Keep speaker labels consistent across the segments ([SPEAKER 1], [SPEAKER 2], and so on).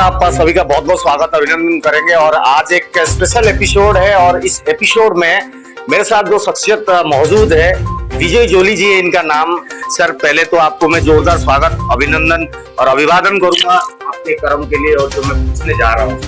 [SPEAKER 1] आप सभी का बहुत बहुत स्वागत अभिनंदन करेंगे। और आज एक स्पेशल एपिसोड है और इस एपिसोड में मेरे साथ जो शख्सियत मौजूद है, विजय जोली जी है इनका नाम। सर, पहले तो आपको मैं जोरदार स्वागत, अभिनंदन और अभिवादन करूंगा आपके कर्म के लिए। और जो मैं पूछने जा रहा हूँ,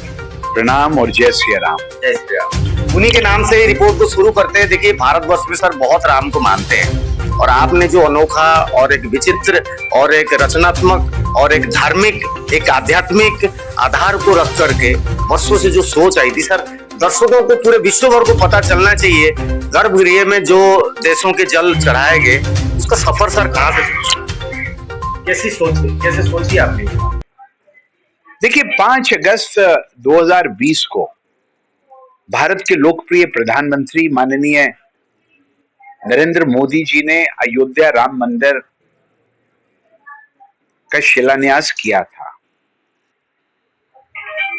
[SPEAKER 2] प्रणाम और जय श्री राम।
[SPEAKER 1] जय श्री राम। उन्हीं के नाम से रिपोर्ट को शुरू करते हैं। देखिए, भारतवर्ष में सर बहुत राम को मानते हैं और आपने जो अनोखा और एक विचित्र और एक रचनात्मक और एक धार्मिक, एक आध्यात्मिक आधार को रख करके वर्षों से जो सोच आई थी सर, दर्शकों को, पूरे विश्व भर को पता चलना चाहिए गर्भगृह में जो देशों के जल चढ़ाए गए उसका सफर सर कहाँ से शुरू, कैसे सोची आपने?
[SPEAKER 2] देखिए, 5 अगस्त 2020 को भारत के लोकप्रिय प्रधानमंत्री माननीय नरेंद्र मोदी जी ने अयोध्या राम मंदिर का शिलान्यास किया था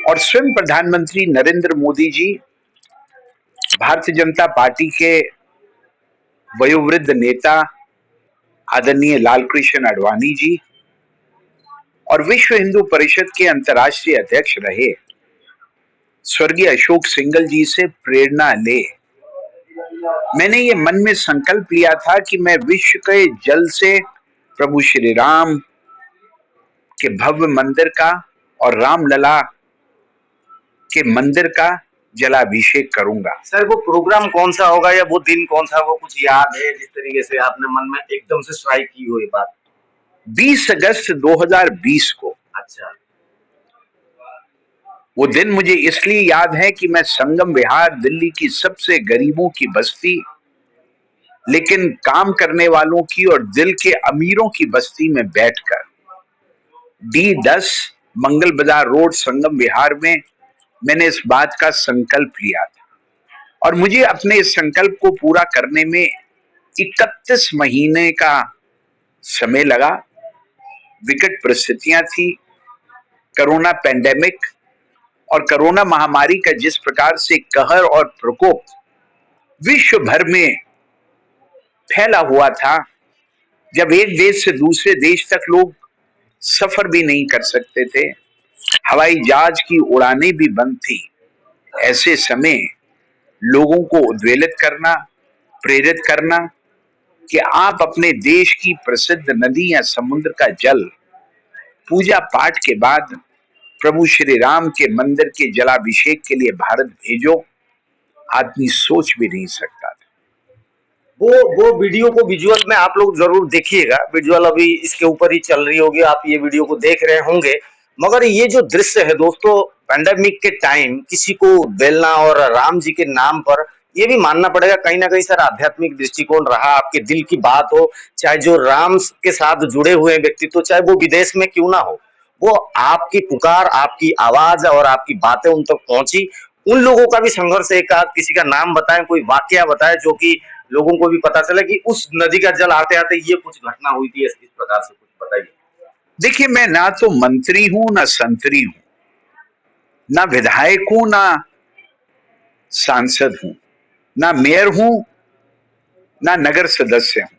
[SPEAKER 2] और स्वयं प्रधानमंत्री नरेंद्र मोदी जी भारतीय जनता पार्टी के वयोवृद्ध नेता आदरणीय लाल कृष्ण आडवाणी जी और विश्व हिंदू परिषद के अंतर्राष्ट्रीय अध्यक्ष रहे स्वर्गीय अशोक सिंघल जी से प्रेरणा ले मैंने ये मन में संकल्प लिया था कि मैं विश्व के जल से प्रभु श्री राम के भव्य मंदिर का और रामलला के मंदिर का जलाभिषेक करूंगा।
[SPEAKER 1] सर, वो प्रोग्राम कौन सा होगा या वो दिन कौन सा, वो कुछ याद है जिस तरीके से आपने मन में एकदम से स्ट्राइक की हो ये बात?
[SPEAKER 2] 20 अगस्त 2020 को।
[SPEAKER 1] अच्छा।
[SPEAKER 2] वो दिन मुझे इसलिए याद है कि मैं संगम विहार, दिल्ली की सबसे गरीबों की बस्ती लेकिन काम करने वालों की और दिल के अमीरों की बस्ती में बैठकर D10 मंगल बाजार रोड संगम विहार में मैंने इस बात का संकल्प लिया था और मुझे अपने इस संकल्प को पूरा करने में 31 महीने का समय लगा। विकट परिस्थितियां थी, कोरोना पेंडेमिक और कोरोना महामारी का जिस प्रकार से कहर और प्रकोप विश्व भर में फैला हुआ था, जब एक देश से दूसरे देश तक लोग सफर भी नहीं कर सकते थे, हवाई जहाज की उड़ानें भी बंद थी, ऐसे समय लोगों को उद्वेलित करना, प्रेरित करना कि आप अपने देश की प्रसिद्ध नदी या समुद्र का जल पूजा पाठ के बाद प्रभु श्री राम के मंदिर के जलाभिषेक के लिए भारत भेजो, आदमी सोच भी नहीं सकता था।
[SPEAKER 1] वो वीडियो को विजुअल में आप लोग जरूर देखिएगा। विजुअल अभी इसके ऊपर ही चल रही होगी, आप ये वीडियो को देख रहे होंगे। मगर ये जो दृश्य है दोस्तों, पैंडेमिक के टाइम किसी को बेलना और राम जी के नाम पर, ये भी मानना पड़ेगा कहीं ना कहीं सर आध्यात्मिक दृष्टिकोण रहा। आपके दिल की बात हो, चाहे जो राम के साथ जुड़े हुए व्यक्तित्व, चाहे वो विदेश में क्यों ना हो, वो आपकी पुकार, आपकी आवाज और आपकी बातें उन तक पहुंची। उन लोगों का भी संघर्ष, एक आध किसी का नाम बताएं, कोई वाकया बताएं जो कि लोगों को भी पता चले कि उस नदी का जल आते आते ये कुछ घटना हुई थी, इस प्रकार से कुछ बताइए।
[SPEAKER 2] देखिए, मैं ना तो मंत्री हूं, ना संतरी हूं, ना विधायक हूं, ना सांसद हूं, ना मेयर हूं, ना नगर सदस्य हूं,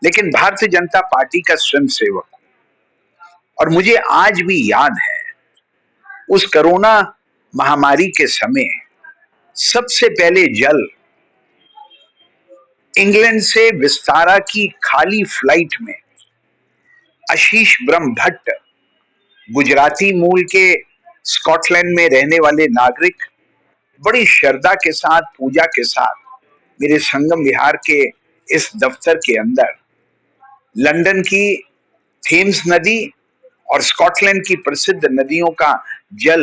[SPEAKER 2] लेकिन भारतीय जनता पार्टी का स्वयं सेवक हूं। और मुझे आज भी याद है उस कोरोना महामारी के समय सबसे पहले जल इंग्लैंड से विस्तारा की खाली फ्लाइट में आशीष ब्रह्म भट्ट, गुजराती मूल के स्कॉटलैंड में रहने वाले नागरिक, बड़ी श्रद्धा के साथ, पूजा के साथ मेरे संगम विहार के इस दफ्तर के अंदर लंदन की थेम्स नदी और स्कॉटलैंड की प्रसिद्ध नदियों का जल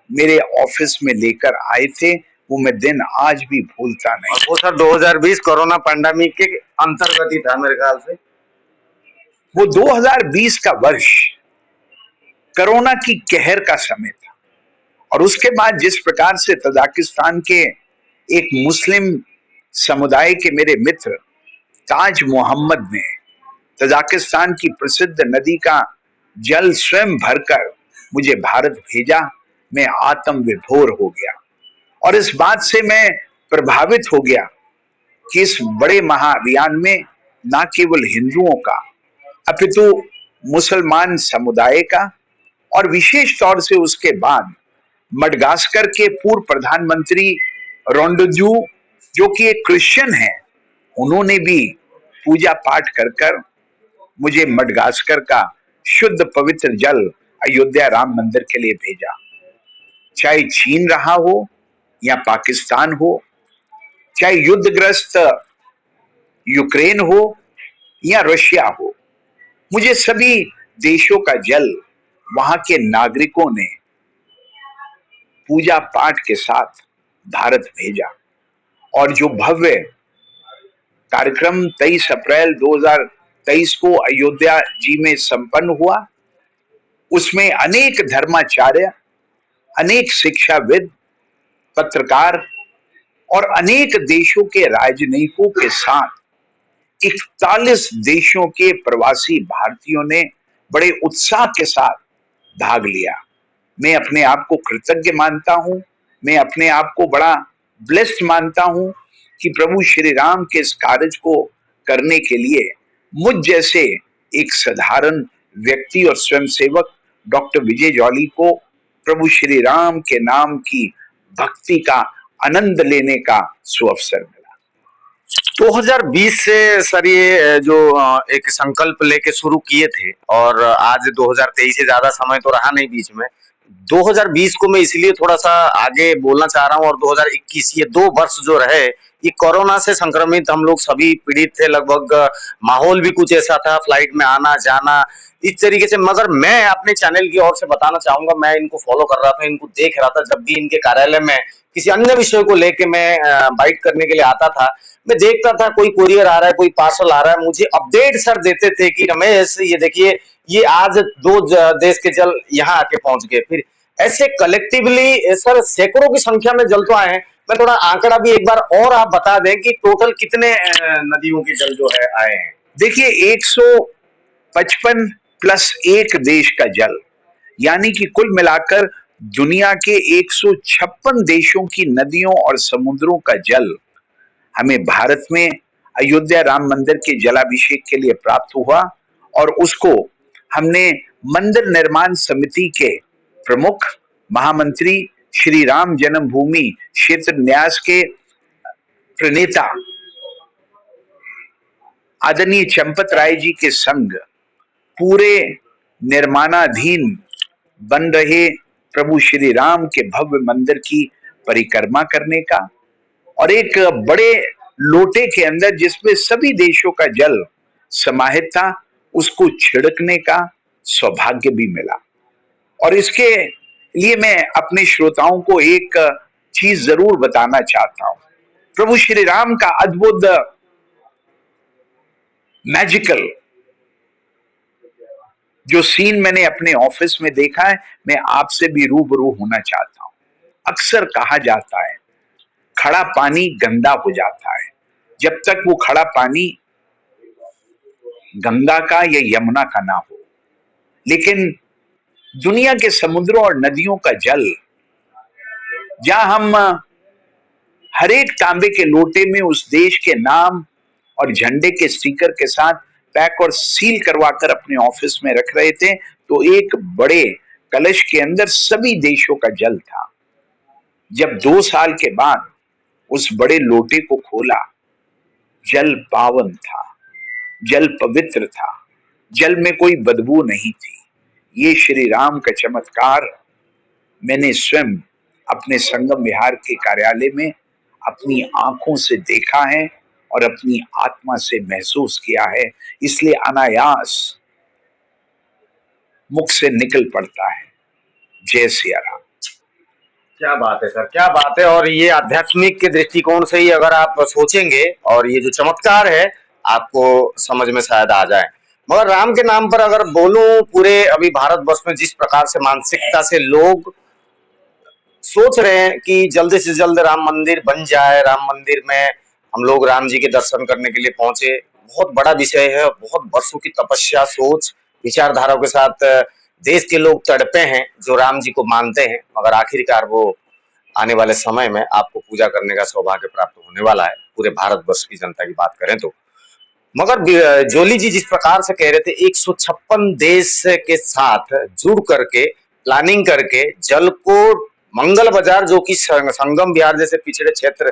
[SPEAKER 2] मेरे ऑफिस में लेकर आए थे। वो मैं दिन आज भी भूलता नहीं।
[SPEAKER 1] वो सर 2020 कोरोना पैंडेमिक के अंतर्गत ही था मेरे ख्याल से।
[SPEAKER 2] वो 2020 का वर्ष कोरोना की कहर का समय था और उसके बाद जिस प्रकार से तजाकिस्तान के एक मुस्लिम समुदाय के मेरे मित्र ताज मोहम्मद ने तजाकिस्तान की प्रसिद्ध नदी का जल स्वयं भरकर मुझे भारत भेजा, मैं आत्म विभोर हो गया और इस बात से मैं प्रभावित हो गया कि इस बड़े महाअभियान में न केवल हिंदुओं का अपितु मुसलमान समुदाय का और विशेष तौर से उसके बाद मडगास्कर के पूर्व प्रधानमंत्री रोंडोजू, जो कि एक क्रिश्चियन है, उन्होंने भी पूजा पाठ कर कर मुझे मडगास्कर का शुद्ध पवित्र जल अयोध्या राम मंदिर के लिए भेजा। चाहे चीन रहा हो या पाकिस्तान हो, चाहे युद्धग्रस्त यूक्रेन हो या रशिया हो, मुझे सभी देशों का जल वहां के नागरिकों ने पूजा पाठ के साथ भारत भेजा। और जो भव्य कार्यक्रम 23 अप्रैल 2023 को अयोध्या जी में संपन्न हुआ, उसमें अनेक धर्माचार्य, अनेक शिक्षाविद, पत्रकार और अनेक देशों के राजनयिकों के साथ 41 देशों के प्रवासी भारतीयों ने बड़े उत्साह के साथ भाग लिया। मैं अपने आप को कृतज्ञ मानता हूं, मैं अपने आप को बड़ा ब्लेस्ड मानता हूं कि प्रभु श्री राम के इस कार्य को करने के लिए मुझ जैसे एक साधारण व्यक्ति और स्वयंसेवक डॉक्टर विजय जॉली को प्रभु श्री राम के नाम की भक्ति का आनंद लेने का सुअवसर मिला।
[SPEAKER 1] 2020 से सर ये जो एक संकल्प लेके शुरू किए थे और आज 2023 से ज्यादा समय तो रहा नहीं बीच में। 2020 को मैं इसलिए थोड़ा सा आगे बोलना चाह रहा हूँ और 2021 ये 2 वर्ष जो रहे, ये कोरोना से संक्रमित हम लोग सभी पीड़ित थे लगभग। माहौल भी कुछ ऐसा था, फ्लाइट में आना जाना इस तरीके से। मगर मैं अपने चैनल की ओर से बताना चाहूंगा, मैं इनको फॉलो कर रहा था, इनको देख रहा था। जब भी इनके कार्यालय में किसी अन्य विषय को लेके मैं बाइट करने के लिए आता था, मैं देखता था कोई कुरियर आ रहा है, कोई पार्सल आ रहा है, मुझे अपडेट सर देते थे कि रमेश ये देखिए ये आज 2 देश के जल यहाँ आके पहुंच गए। फिर ऐसे कलेक्टिवली सर सैकड़ों की संख्या में जल तो आए हैं। मैं थोड़ा आंकड़ा भी एक बार और आप बता दें कि टोटल कितने नदियों के जल जो है आए हैं।
[SPEAKER 2] देखिए 155 प्लस 1 देश का जल, यानी कि कुल मिलाकर दुनिया के 156 देशों की नदियों और समुद्रों का जल हमें भारत में अयोध्या राम मंदिर के जलाभिषेक के लिए प्राप्त हुआ। और उसको हमने मंदिर निर्माण समिति के प्रमुख महामंत्री, श्री राम जन्मभूमि क्षेत्र न्यास के प्रणेता आदरणीय चंपत राय जी के संग पूरे निर्माणाधीन बन रहे प्रभु श्री राम के भव्य मंदिर की परिक्रमा करने का और एक बड़े लोटे के अंदर जिसमें सभी देशों का जल समाहित था, उसको छिड़कने का सौभाग्य भी मिला। और इसके लिए मैं अपने श्रोताओं को एक चीज जरूर बताना चाहता हूं। प्रभु श्री राम का अद्भुत मैजिकल जो सीन मैंने अपने ऑफिस में देखा है, मैं आपसे भी रूबरू होना चाहता हूं। अक्सर कहा जाता है खड़ा पानी गंदा हो जाता है जब तक वो खड़ा पानी गंगा का या यमुना का ना हो। लेकिन दुनिया के समुद्रों और नदियों का जल, जहां हम हर एक तांबे के लोटे में उस देश के नाम और झंडे के स्टिकर के साथ पैक और सील करवाकर अपने ऑफिस में रख रहे थे, तो एक बड़े कलश के अंदर सभी देशों का जल था। जब 2 साल के बाद उस बड़े लोटे को खोला, जल पावन था, जल पवित्र था, जल में कोई बदबू नहीं थी। ये श्री राम का चमत्कार मैंने स्वयं अपने संगम विहार के कार्यालय में अपनी आंखों से देखा है और अपनी आत्मा से महसूस किया है, इसलिए अनायास मुख से निकल पड़ता है, जय सिया राम।
[SPEAKER 1] क्या बात है सर, क्या बात है। और ये आध्यात्मिक के दृष्टिकोण से ही अगर आप सोचेंगे और ये जो चमत्कार है आपको समझ में शायद आ जाए। मगर राम के नाम पर अगर बोलूं, पूरे अभी भारतवर्ष में जिस प्रकार से मानसिकता से लोग सोच रहे हैं कि जल्दी से जल्द राम मंदिर बन जाए, राम मंदिर में हम लोग राम जी के दर्शन करने के लिए पहुंचे, बहुत बड़ा विषय है। बहुत वर्षों की तपस्या, सोच, विचारधाराओं के साथ देश के लोग तड़पे हैं जो राम जी को मानते हैं। मगर आखिरकार वो आने वाले समय में आपको पूजा करने का सौभाग्य प्राप्त होने वाला है, पूरे भारतवर्ष की जनता की बात करें तो। मगर जोली जी जिस प्रकार से कह रहे थे 156 देश के साथ जुड़ करके प्लानिंग करके जल को मंगल बाजार, जो कि संगम विहार जैसे पिछड़े क्षेत्र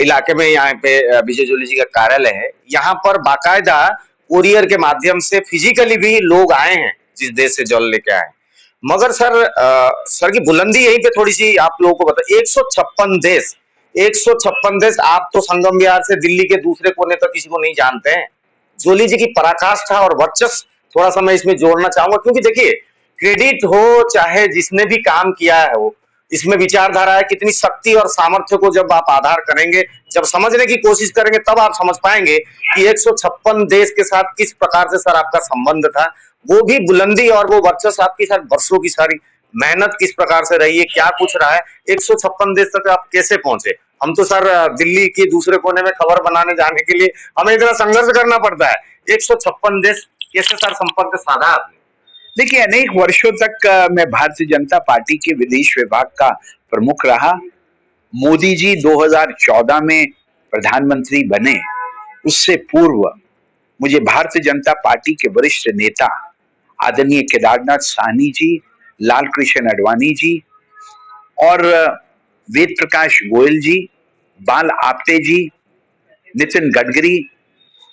[SPEAKER 1] इलाके में, यहाँ पे विजय जोली जी का कार्यालय है, यहाँ पर बाकायदा कुरियर के माध्यम से फिजिकली भी लोग आए हैं जिस देश से जल लेके आए। मगर सर, सर की बुलंदी यहीं पे थोड़ी सी आप लोगों को बता, 156 देश, 156 देश, आप तो संगम विहार से दिल्ली के दूसरे कोने तक किसी को नहीं जानते हैं। जोली जी की पराकाष्ठा और वर्चस्व थोड़ा सा मैं इसमें जोड़ना चाहूंगा, क्योंकि देखिए, क्रेडिट हो चाहे जिसने भी काम किया है हो, इसमें विचारधारा है, कितनी शक्ति और सामर्थ्य को जब आप आधार करेंगे, जब समझने की कोशिश करेंगे, तब आप समझ पाएंगे कि 156 देश के साथ किस प्रकार से सर आपका संबंध था। वो भी बुलंदी और वो वर्चस्व आपकी साथ वर्षों की सारी मेहनत किस प्रकार से रही है, क्या कुछ रहा है, 156 देश तक आप कैसे पहुंचे। हम तो सर दिल्ली के दूसरे कोने में खबर बनाने जाने के लिए हमें इतना संघर्ष करना पड़ता है। 156 देश कैसे सर संपर्क साधा आपने?
[SPEAKER 2] देखिए, अनेक वर्षों तक मैं भारतीय जनता पार्टी के विदेश विभाग का प्रमुख रहा। मोदी जी 2014 में प्रधानमंत्री बने, उससे पूर्व मुझे भारतीय जनता पार्टी के वरिष्ठ नेता आदरणीय केदारनाथ साहनी जी, लाल कृष्ण आडवाणी जी और वेद प्रकाश गोयल जी, बाल आप्टे जी, नितिन गडकरी,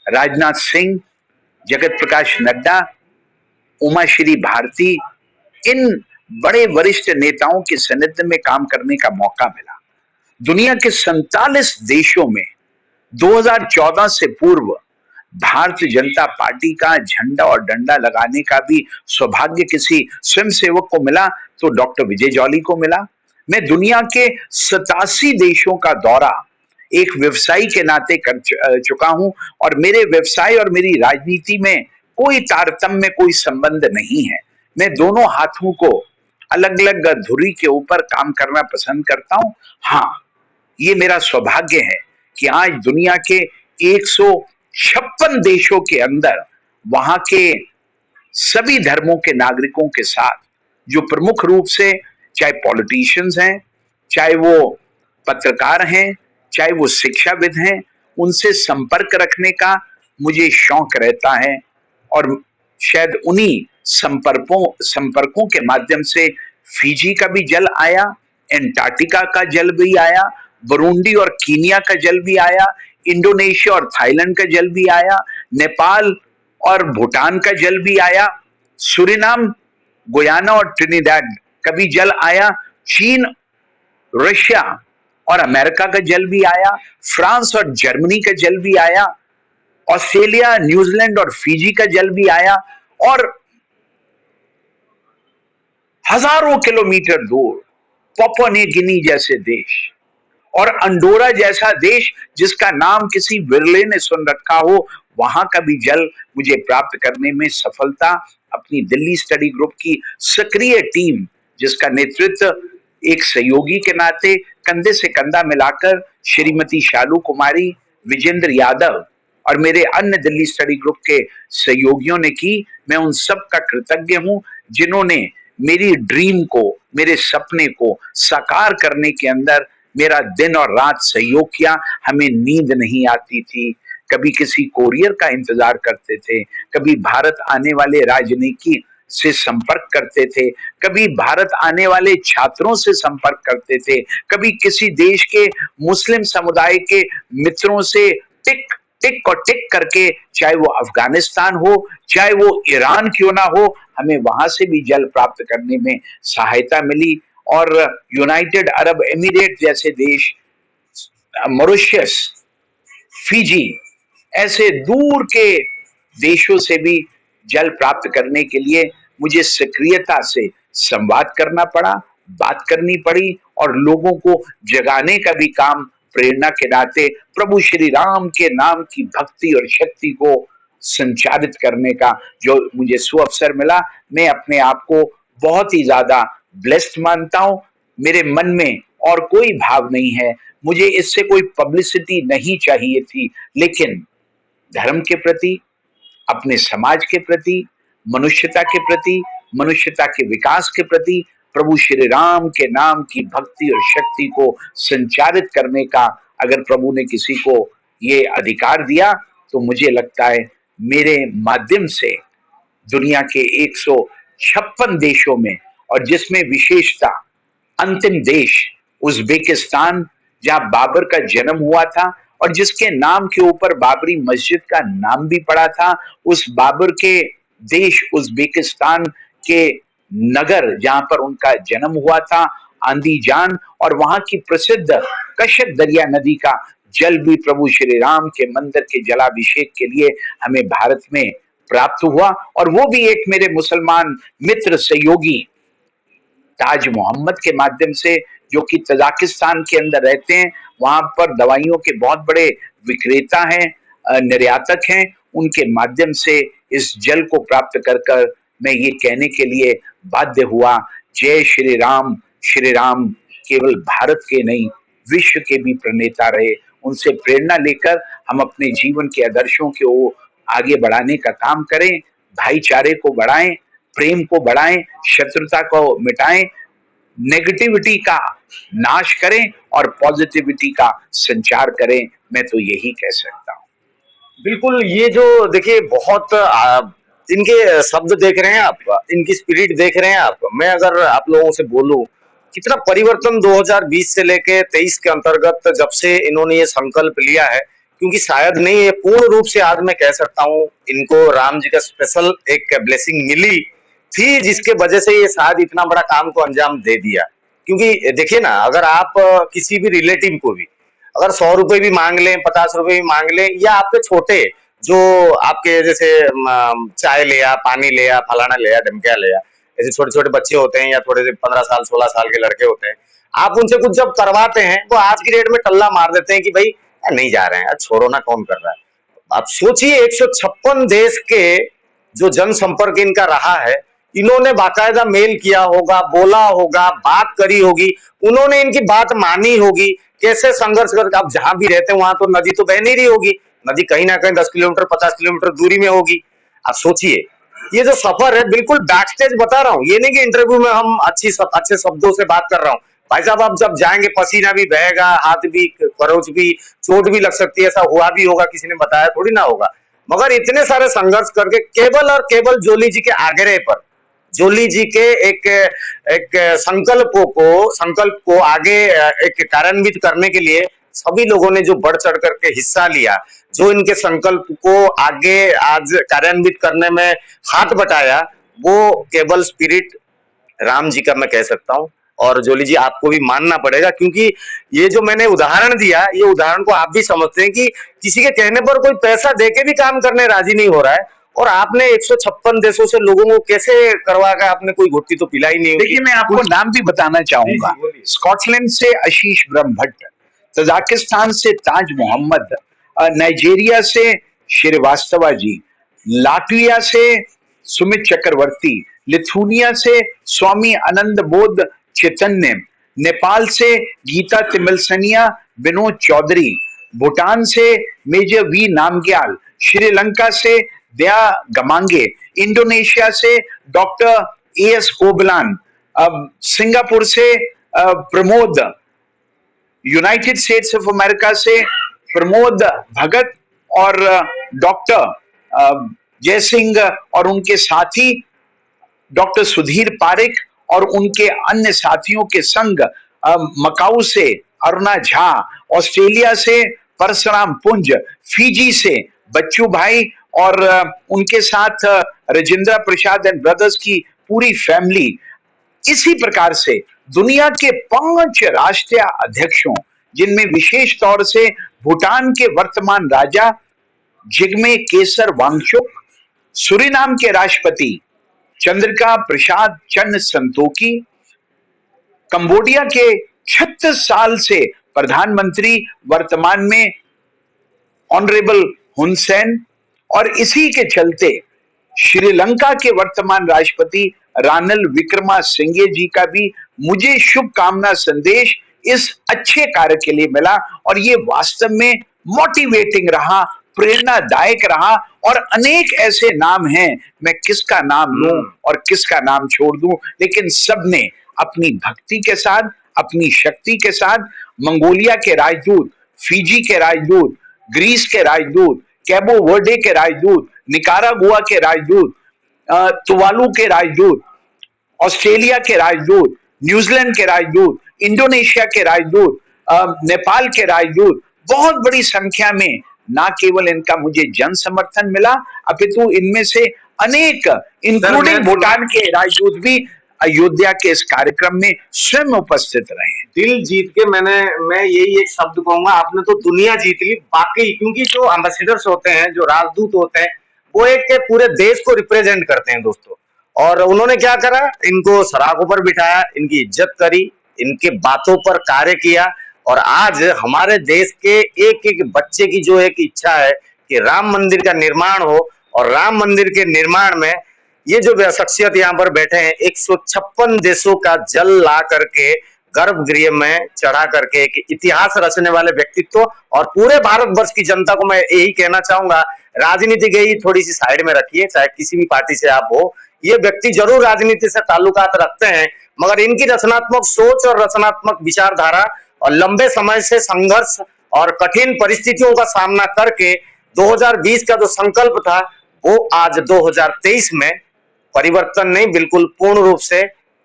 [SPEAKER 2] राजनाथ सिंह, जगत प्रकाश नड्डा, उमाश्री भारती, इन बड़े वरिष्ठ नेताओं के सानिध्य में काम करने का मौका मिला। दुनिया के 47 देशों में 2014 से पूर्व भारतीय जनता पार्टी का झंडा और डंडा लगाने का भी सौभाग्य किसी स्वयंसेवक को मिला तो डॉक्टर विजय जॉली को मिला। मैं दुनिया के 87 देशों का दौरा एक व्यवसायी के नाते कर चुका हूं और मेरे व्यवसाय और मेरी राजनीति में कोई तारतम्य, कोई संबंध नहीं है। मैं दोनों हाथों को अलग अलग धुरी के ऊपर काम करना पसंद करता हूं। हाँ, ये मेरा सौभाग्य है कि आज दुनिया के 156 देशों के अंदर वहां के सभी धर्मों के नागरिकों के साथ, जो प्रमुख रूप से चाहे पॉलिटिशियंस हैं, चाहे वो पत्रकार हैं, चाहे वो शिक्षाविद हैं, उनसे संपर्क रखने का मुझे शौक रहता है। और शायद उन्हीं संपर्कों के माध्यम से फिजी का भी जल आया, एंटार्क्टिका का जल भी आया, बुरुंडी और कीनिया का जल भी आया, इंडोनेशिया और थाईलैंड का जल भी आया, नेपाल और भूटान का जल भी आया, सूरीनाम, गुयाना और ट्रिनिडाड का भी जल आया, चीन, रशिया और अमेरिका का जल भी आया, फ्रांस और जर्मनी का जल भी आया, ऑस्ट्रेलिया, न्यूजीलैंड और फिजी का जल भी आया, और हजारों किलोमीटर दूर पापुआ न्यू गिनी जैसे देश और अंडोरा जैसा देश जिसका नाम किसी विरले ने सुन रखा हो, वहां का भी जल मुझे प्राप्त करने में सफलता अपनी दिल्ली स्टडी ग्रुप की सक्रिय टीम, जिसका नेतृत्व एक सहयोगी के नाते कंधे से कंधा मिलाकर श्रीमती शालू कुमारी, विजेंद्र यादव और मेरे अन्य दिल्ली स्टडी ग्रुप के सहयोगियों ने की। मैं उन सब का कृतज्ञ हूं जिन्होंने मेरी ड्रीम को, मेरे सपने को साकार करने के अंदर मेरा दिन और रात सहयोग किया। हमें नींद नहीं आती थी, कभी किसी कोरियर का इंतजार करते थे, कभी भारत आने वाले राजनीति से संपर्क करते थे, कभी भारत आने वाले छात्रों से संपर्क करते थे, कभी किसी देश के मुस्लिम समुदाय के मित्रों से टिक टिक और टिक करके, चाहे वो अफगानिस्तान हो, चाहे वो ईरान क्यों ना हो, हमें वहां से भी जल प्राप्त करने में सहायता मिली। और यूनाइटेड अरब एमिरेट जैसे देश, मॉरिशस, फिजी, ऐसे दूर के देशों से भी जल प्राप्त करने के लिए मुझे सक्रियता से संवाद करना पड़ा, बात करनी पड़ी और लोगों को जगाने का भी काम प्रेरणा के नाते प्रभु श्री राम के नाम की भक्ति और शक्ति को संचारित करने का जो मुझे सुअवसर मिला, मैं अपने आप को बहुत ही ज्यादा ब्लेस्ड मानता हूं। मेरे मन में और कोई भाव नहीं है, मुझे इससे कोई पब्लिसिटी नहीं चाहिए थी, लेकिन धर्म के प्रति, अपने समाज के प्रति, मनुष्यता के प्रति, मनुष्यता के विकास के प्रति, प्रभु श्री राम के नाम की भक्ति और शक्ति को संचारित करने का अगर प्रभु ने किसी को ये अधिकार दिया, तो मुझे लगता है मेरे माध्यम से दुनिया के 156 देशों में और जिसमें विशेषता अंतिम देश उज्बेकिस्तान, जहां बाबर का जन्म हुआ था और जिसके नाम के ऊपर बाबरी मस्जिद का नाम भी पड़ा था, उस बाबर के देश उज्बेकिस्तान के नगर जहां पर उनका जन्म हुआ था, आंदीजान, और वहां की प्रसिद्ध कशक दरिया नदी का जल भी प्रभु श्री राम के मंदिर के जलाभिषेक के लिए हमें भारत में प्राप्त हुआ। और वो भी एक मेरे मुसलमान मित्र सहयोगी ताज मोहम्मद के माध्यम से, जो कि तजाकिस्तान के अंदर रहते हैं, वहां पर दवाइयों के बहुत बड़े विक्रेता हैं, निर्यातक हैं, उनके माध्यम से इस जल को प्राप्त कर कर मैं ये कहने के लिए बाध्य हुआ, जय श्री राम केवल भारत के नहीं विश्व के भी प्रणेता रहे। उनसे प्रेरणा लेकर हम अपने जीवन के आदर्शों को आगे बढ़ाने का काम करें, भाईचारे को बढ़ाएं, प्रेम को बढ़ाएं, शत्रुता को मिटाएं, नेगेटिविटी का नाश करें और पॉजिटिविटी का संचार करें। मैं तो यही कह सकता हूं।
[SPEAKER 1] बिल्कुल, ये जो देखिए बहुत इनके शब्द देख रहे हैं आप, इनकी स्पिरिट देख रहे हैं आप। मैं अगर आप लोगों से बोलूं कितना परिवर्तन 2020 से लेके 23 के अंतर्गत जब से इन्होंने ये संकल्प लिया है, क्योंकि शायद नहीं ये पूर्ण रूप से आज मैं कह सकता हूं इनको राम जी का स्पेशल एक ब्लेसिंग मिली थी, जिसके वजह से ये शायद इतना बड़ा काम को अंजाम दे दिया। क्योंकि देखिए ना, अगर आप किसी भी रिलेटिव को भी अगर 100 रुपए भी मांग लें, 50 रुपए भी मांग लें, या आपके छोटे जो आपके जैसे चाय ले आ, पानी ले आ, फलाना ले आ, ढमकिया ले आ, ऐसे छोटे छोटे बच्चे होते हैं या थोड़े से 15 साल 16 साल के लड़के होते हैं, आप उनसे कुछ जब करवाते हैं वो आज की डेट में टल्ला मार देते हैं कि भाई नहीं जा रहे हैं, छोड़ो ना, कौन कर रहा है। आप सोचिए 156 देश के जो जनसंपर्क इनका रहा है, इन्होंने बाकायदा मेल किया होगा, बोला होगा, बात करी होगी, उन्होंने इनकी बात मानी होगी, कैसे संघर्ष करके आप जहां भी रहते हैं वहां तो नदी तो बह नहीं रही होगी, नदी कहीं ना कहीं 10 किलोमीटर 50 किलोमीटर दूरी में होगी। आप सोचिए ये जो सफर है, बिल्कुल बैक स्टेज बता रहा हूँ, ये नहीं कि इंटरव्यू में हम अच्छे शब्दों से बात कर रहा हूँ। भाई साहब आप जब जाएंगे पसीना भी बहेगा, हाथ भी खरोच भी, चोट भी लग सकती है, ऐसा हुआ भी होगा, किसी ने बताया थोड़ी ना होगा। मगर इतने सारे संघर्ष करके केवल और केवल जोली जी के आग्रह पर, जोली जी के एक संकल्प को आगे एक कार्यान्वित करने के लिए सभी लोगों ने जो बढ़ चढ़ करके हिस्सा लिया, जो इनके संकल्प को आगे आज कार्यान्वित करने में हाथ बटाया, वो केवल स्पिरिट राम जी का मैं कह सकता हूँ। और जोली जी आपको भी मानना पड़ेगा, क्योंकि ये जो मैंने उदाहरण दिया, ये उदाहरण को आप भी समझते हैं कि किसी के कहने पर कोई पैसा देके भी काम करने राजी नहीं हो रहा है, और आपने 156 देशों से लोगों को कैसे करवा कर आपने कोई घुट्टी तो पिलाई नहीं होगी।
[SPEAKER 2] देखिए मैं आपको नाम भी बताना चाहूंगा। स्कॉटलैंड से आशीष ब्रह्मभट्ट, तजाकिस्तान से ताज मोहम्मद, नाइजीरिया से श्रीवास्तवा जी, लाटविया से सुमित चक्रवर्ती, लिथुनिया से स्वामी आनंद बोध चैतन्य, नेपाल से गीता तिमिलसनिया, विनोद चौधरी, भूटान से मेजर वी नामग्याल, श्रीलंका से दया गमांगे, इंडोनेशिया से डॉक्टर एएस कोबलान, सिंगापुर से Pramod, United states of America से प्रमोद भगत और डॉक्टर जयसिंह और उनके साथी डॉक्टर सुधीर पारिक और उनके अन्य साथियों के संग, मकाऊ से अरुणा झा, ऑस्ट्रेलिया से परशुराम पुंज, फीजी से बच्चू भाई और उनके साथ राजेंद्र प्रसाद एंड ब्रदर्स की पूरी फैमिली। इसी प्रकार से दुनिया के 5 राष्ट्रीय अध्यक्षों, जिनमें विशेष तौर से भूटान के वर्तमान राजा जिग्मे केसर वांगचुक, सूरीनाम के राष्ट्रपति चंद्रिका प्रसाद चंद संतोखी, कंबोडिया के 36 साल से प्रधानमंत्री वर्तमान में ऑनरेबल हुन सेन, और इसी के चलते श्रीलंका के वर्तमान राष्ट्रपति रानिल विक्रमासिंघे जी का भी मुझे शुभकामना संदेश इस अच्छे कार्य के लिए मिला, और ये वास्तव में मोटिवेटिंग रहा, प्रेरणादायक रहा। और अनेक ऐसे नाम हैं, मैं किसका नाम लूं और किसका नाम छोड़ दूं, लेकिन सबने अपनी भक्ति के साथ, अपनी शक्ति के साथ, मंगोलिया के राजदूत, फिजी के राजदूत, ग्रीस के राजदूत, कैबो वर्डे के राजदूत, निकारागुआ के राजदूत, तुवालू के राजदूत, ऑस्ट्रेलिया के राजदूत, न्यूजीलैंड के राजदूत, इंडोनेशिया के राजदूत, नेपाल के राजदूत, बहुत बड़ी संख्या में ना केवल इनका मुझे जन समर्थन मिला, अपितु इनमें से अनेक इंक्लूडिंग भूटान के राजदूत भी अयोध्या के इस कार्यक्रम में स्वयं उपस्थित रहे।
[SPEAKER 1] दिल जीत के मैं यही एक शब्द कहूंगा, आपने तो दुनिया जीत ली बाकी, क्योंकि जो एम्बेसडर्स होते हैं, जो राजदूत होते हैं, वो एक पूरे देश को रिप्रेजेंट करते हैं दोस्तों। और उन्होंने क्या करा, इनको सराखों पर बिठाया, इनकी इज्जत करी, इनके बातों पर कार्य किया। और आज हमारे देश के एक एक बच्चे की जो एक इच्छा है कि राम मंदिर का निर्माण हो, और राम मंदिर के निर्माण में ये जो शख्सियत यहाँ पर बैठे हैं, 156 देशों का जल ला करके गर्भगृह में चढ़ा करके एक इतिहास रचने वाले व्यक्तित्व, और पूरे भारतवर्ष की जनता को मैं यही कहना चाहूंगा, राजनीति गई थोड़ी सी साइड में रखिए, चाहे किसी भी पार्टी से आप हो, ये व्यक्ति जरूर राजनीति से ताल्लुकात रखते हैं, मगर इनकी रचनात्मक सोच और रचनात्मक विचारधारा और लंबे समय से संघर्ष और कठिन परिस्थितियों का सामना करके 2020 का जो संकल्प था, वो आज 2023 में परिवर्तन नहीं, बिल्कुल पूर्ण रूप से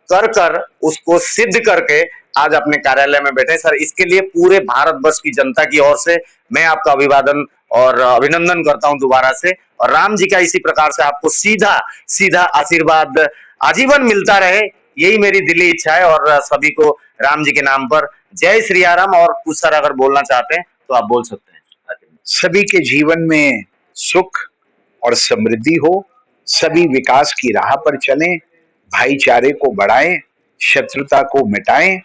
[SPEAKER 1] कर उसको सिद्ध करके आज अपने कार्यालय में बैठे। सर, इसके लिए पूरे भारतवर्ष की जनता की ओर से मैं आपका अभिवादन और अभिनंदन करता हूं दोबारा से, और राम जी का इसी प्रकार से आपको सीधा सीधा आशीर्वाद आजीवन मिलता रहे, यही मेरी दिली इच्छा है। और सभी को राम जी के नाम पर जय श्री राम। और कुछ सर अगर बोलना चाहते हैं तो आप बोल सकते हैं।
[SPEAKER 2] सभी के जीवन में सुख और समृद्धि हो, सभी विकास की राह पर चलें, भाईचारे को बढ़ाएं, शत्रुता को मिटाएं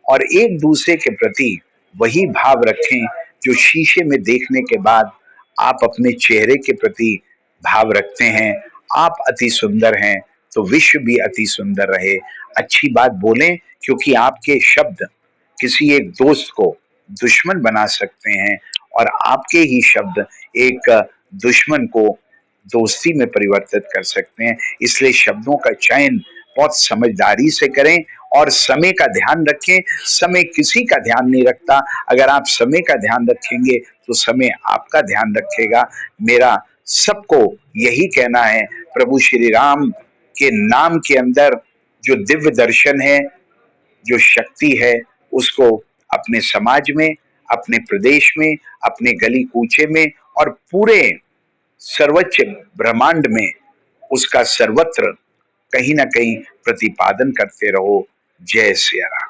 [SPEAKER 2] और एक दूसरे के प्रति वही भाव रखें जो शीशे में देखने के बाद आप अपने चेहरे के प्रति भाव रखते हैं। आप अति सुंदर हैं तो विश्व भी अति सुंदर रहे। अच्छी बात बोलें, क्योंकि आपके शब्द किसी एक दोस्त को दुश्मन बना सकते हैं और आपके ही शब्द एक दुश्मन को दोस्ती में परिवर्तित कर सकते हैं। इसलिए शब्दों का चयन बहुत समझदारी से करें और समय का ध्यान रखें। समय किसी का ध्यान नहीं रखता, अगर आप समय का ध्यान रखेंगे तो समय आपका ध्यान रखेगा। मेरा सबको यही कहना है, प्रभु श्री राम के नाम के अंदर जो दिव्य दर्शन है, जो शक्ति है, उसको अपने समाज में, अपने प्रदेश में, अपने गली कूचे में और पूरे सर्वोच्च ब्रह्मांड में उसका सर्वत्र कहीं ना कहीं प्रतिपादन करते रहो। जय श्री राम।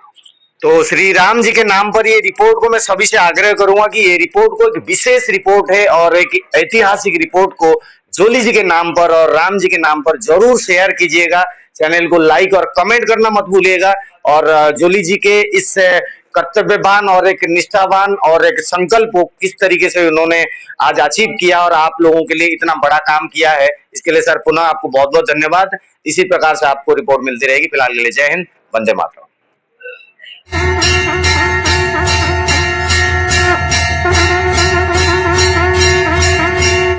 [SPEAKER 1] तो श्री राम जी के नाम पर ये रिपोर्ट को मैं सभी से आग्रह करूंगा कि ये रिपोर्ट को एक विशेष रिपोर्ट है और एक ऐतिहासिक रिपोर्ट को जोली जी के नाम पर और राम जी के नाम पर जरूर शेयर कीजिएगा। चैनल को लाइक और कमेंट करना मत भूलिएगा। और जोली जी के इस कर्तव्यवान और एक निष्ठावान और एक संकल्प को किस तरीके से उन्होंने आज अचीव किया और आप लोगों के लिए इतना बड़ा काम किया है, इसके लिए सर पुनः आपको बहुत बहुत धन्यवाद। इसी प्रकार से आपको रिपोर्ट मिलती रहेगी। फिलहाल के लिए जय हिंद, वंदे मातरम।